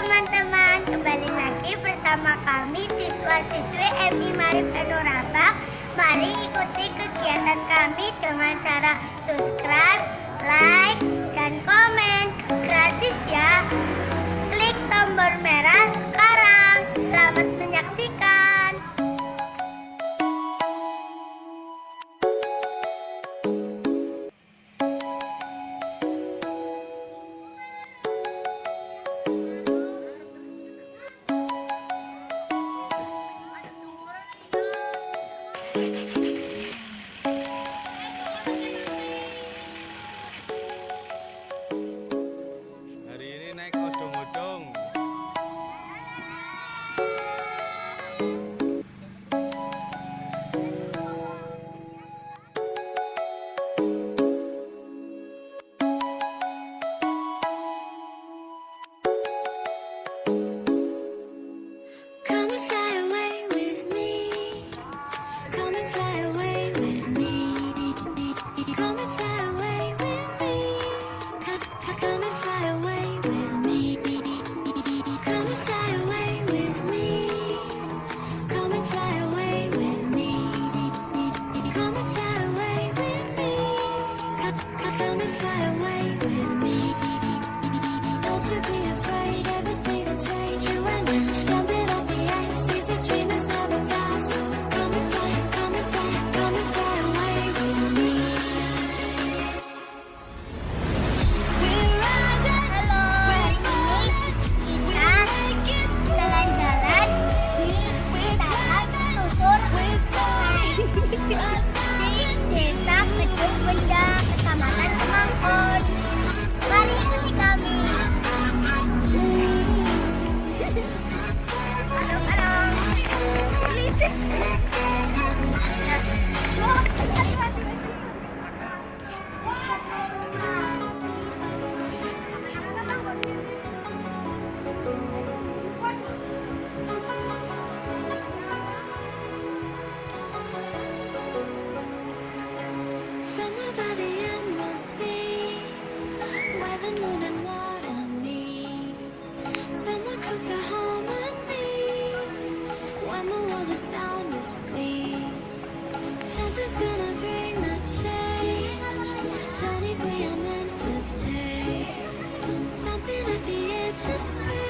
teman-teman, kembali lagi bersama kami siswa-siswi MIMA NU Rabak. Mari ikuti kegiatan kami dengan cara subscribe, like, dan komen. Gratis ya. Klik tombol merah sekarang. Selamat menyaksikan. Hari ini naik odong-odong. Come and fly away with me. Come and fly away with me. Come and fly away with me. Come and fly away with me. Come and fly away with me. Come and fly away with me. Come and fly away with me. Come and fly away with me. Don't you be afraid, everything will change. You and I, jumping off the edge. These the dreamers never die. So come and fly, come and fly, come and fly away with me. We're rising, Halo, hari ini kita jalan-jalan di taman susur di desa Kedung Benda, Kecamatan Kemangkon. Mari ikuti kami. somewhere by the emerald sea, where the moon and water meet, somewhere close to harmony, when the world is sound asleep. Something's gonna bring the change, journeys we are meant to take, something at the edge of space.